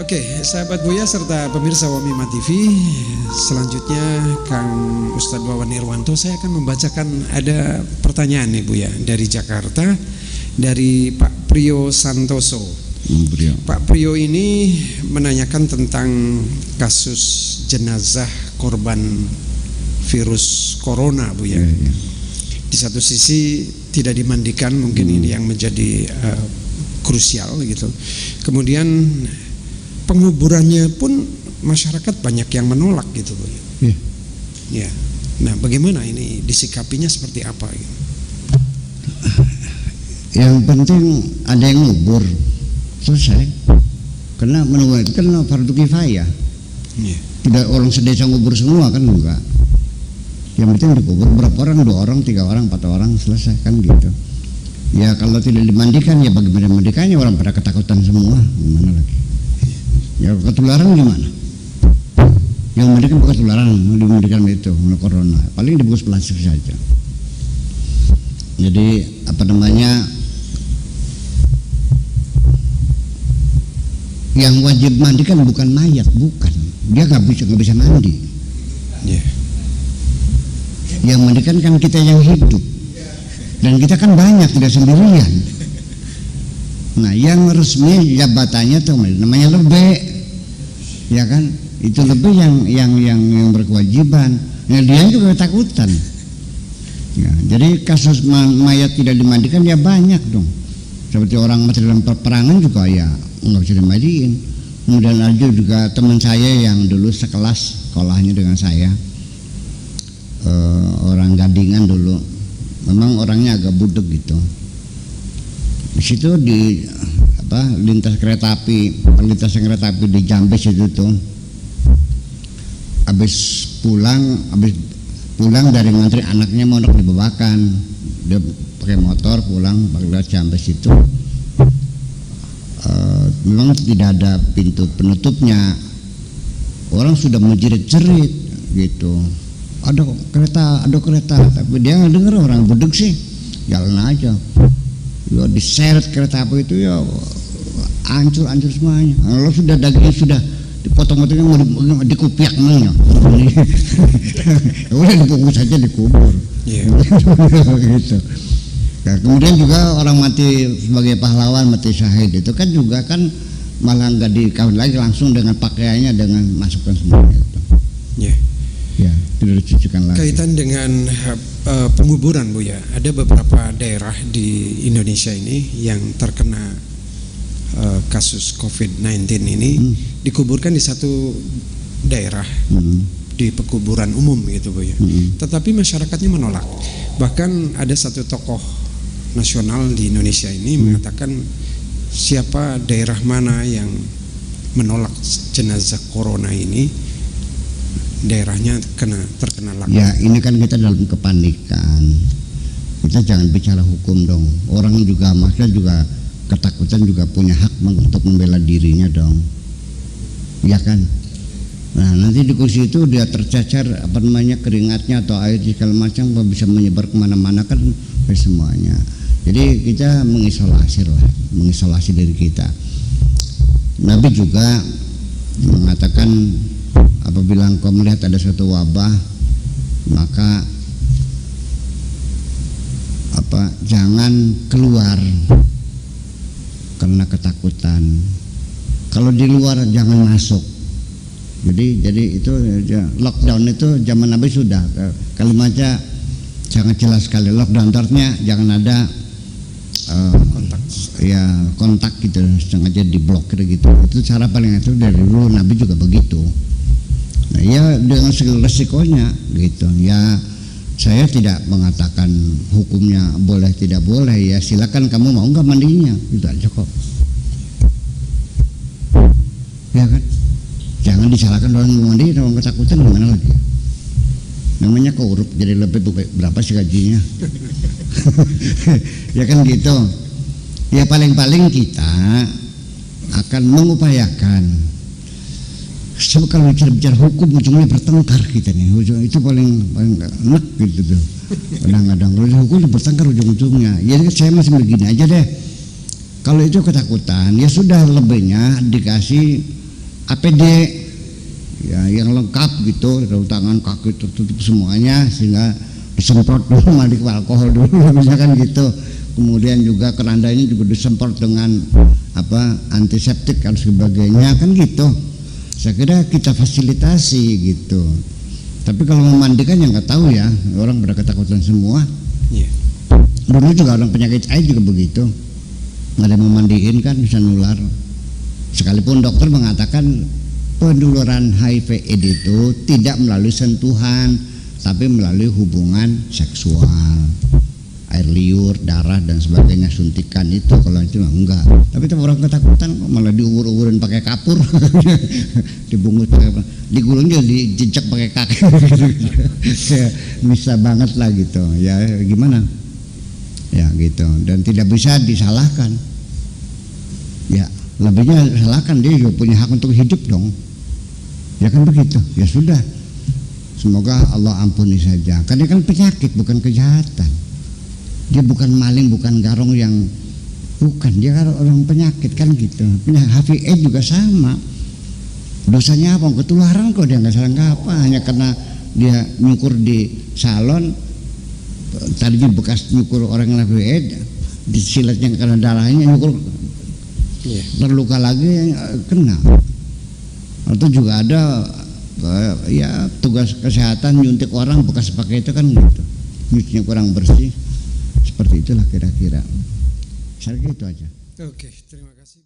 Oke, sahabat Buya serta pemirsa Wamima TV, selanjutnya Kang Ustadz Wawan Irwanto, saya akan membacakan ada pertanyaan nih Buya dari Jakarta, dari Pak Priyo Santoso. Pak Priyo ini menanyakan tentang kasus jenazah korban virus corona Buya. Di satu sisi tidak dimandikan, mungkin ini yang menjadi krusial gitu. Kemudian penguburannya pun masyarakat banyak yang menolak gitu, Bu. Ya. Nah, bagaimana ini disikapinya seperti apa? Gitu? Yang penting ada yang ngubur, selesai. Karena menunggu itu kan fardu kifayah. Tidak orang sedesa ngubur semua kan enggak. Yang penting dikubur berapa orang, 2 orang, 3 orang, 4 orang, selesai kan gitu. Ya kalau tidak dimandikan ya bagaimana mandikannya, orang pada ketakutan semua, gimana lagi? Ya ketularan gimana? Yang mandikan bukan ketularan, dimandikan itu corona. Paling dibungkus plastik saja. Jadi apa namanya? Yang wajib mandikan bukan mayat, bukan. Dia nggak bisa mandi. Yang mandikan kan kita yang hidup. Dan kita kan banyak, tidak sendirian. Nah, yang resmi jabatannya tuh namanya lebih, ya kan? Itu lebih yang berkewajiban. Nah, dia juga ketakutan. Ya, jadi kasus mayat tidak dimandikan ya banyak dong. Seperti orang mati dalam peperangan juga ya nggak bisa dimandiin. Kemudian ada juga teman saya yang dulu sekelas sekolahnya dengan saya, orang Gadingan dulu. Memang orangnya agak budeg gitu. Di situ di lintas kereta api di Jambes itu tuh, habis pulang dari ngantri anaknya mau dibawakan, dia pakai motor pulang pakai Jambes itu. Memang tidak ada pintu penutupnya, orang sudah menjerit-jerit gitu. Ada kereta, tapi dia nggak dengar, orang budeg sih, jalan aja. Ya diseret kereta api itu ya hancur semuanya. Kalau sudah dagingnya sudah dipotong-potongnya mau dikupiak namanya. Udah dibungkus saja dikubur. Gitu. Nah, kemudian juga orang mati sebagai pahlawan, mati syahid itu kan juga kan malah nggak dikawin lagi, langsung dengan pakaiannya dengan masukkan semuanya itu. Ya, tidak dicucikan lagi. Kaitan dengan penguburan Bu ya, ada beberapa daerah di Indonesia ini yang terkena kasus COVID-19 ini dikuburkan di satu daerah di pekuburan umum gitu Bu ya. Tetapi masyarakatnya menolak. Bahkan ada satu tokoh nasional di Indonesia ini mengatakan siapa daerah mana yang menolak jenazah corona ini daerahnya terkena laknat. Ya ini kan kita dalam kepanikan, kita jangan bicara hukum dong. Orang juga maksudnya juga ketakutan, juga punya hak untuk membela dirinya dong, ya kan. Nah nanti di kursi itu dia tercacar keringatnya atau air segala macam bisa menyebar kemana-mana kan semuanya. Jadi kita mengisolasi diri kita. Nabi juga mengatakan, apabila engkau melihat ada suatu wabah, maka jangan keluar karena ketakutan. Kalau di luar jangan masuk. Jadi itu lockdown itu zaman Nabi sudah kalimatnya sangat jelas sekali. Lockdown artinya jangan ada kontak gitu, sengaja diblokir gitu. Itu cara paling itu dari dulu Nabi juga begitu. Nah, ya dengan segala resikonya gitu. Ya saya tidak mengatakan hukumnya boleh tidak boleh, ya silakan kamu mau nggak mandinya, itu aja kok. Ya kan? Jangan disalahkan orang mandi, orang ketakutan gimana lagi? Namanya korup, jadi lebih berapa sih gajinya? Ya kan gitu. Ya paling-paling kita akan mengupayakan. Sebab kalau bicara hukum ujungnya bertengkar kita nih, itu paling enak gitu tuh. Kadang-kadang kalau hukum bertengkar ujung-ujungnya. Jadi saya masih begini aja deh. Kalau itu ketakutan, ya sudah lebihnya dikasih APD ya yang lengkap gitu, sarung tangan, kaki tertutup semuanya, sehingga disemprot dulu mandi alkohol dulu misalkan gitu. Kemudian juga keranda ini juga disemprot dengan antiseptik dan sebagainya kan gitu. Saya kira kita fasilitasi gitu. Tapi kalau memandikan ya nggak tahu ya, orang pada ketakutan semua. Yeah. Dulu juga orang penyakit AIDS juga begitu, nggak ada yang memandiin kan bisa nular. Sekalipun dokter mengatakan penularan HIV/AIDS itu tidak melalui sentuhan, tapi melalui hubungan seksual, air liur, darah dan sebagainya, suntikan itu. Kalau itu mah enggak. Tapi itu orang ketakutan kok malah diubur-uburin pakai kapur, dibungkus pakai, digulung juga dijejak pakai kaki. Bisa banget lah gitu. Ya gimana? Ya gitu. Dan tidak bisa disalahkan. Ya lebihnya salahkan, dia juga punya hak untuk hidup dong. Ya kan begitu. Ya sudah. Semoga Allah ampuni saja. Karena kan penyakit bukan kejahatan. Dia bukan maling, bukan garong yang bukan, dia kan orang penyakit kan gitu. HIV/AIDS juga sama. Dosanya apa? Ketularan kok, dia nggak salah apa, hanya karena dia nyukur di salon, tadinya bekas nyukur orang yang HIV/AIDS, disilatnya karena darahnya nyukur, terluka lagi kena. Atau juga ada ya tugas kesehatan nyuntik orang bekas pakai itu kan gitu, nyucinya kurang bersih. Seperti itulah kira-kira. Saya kira itu aja. Oke, terima kasih.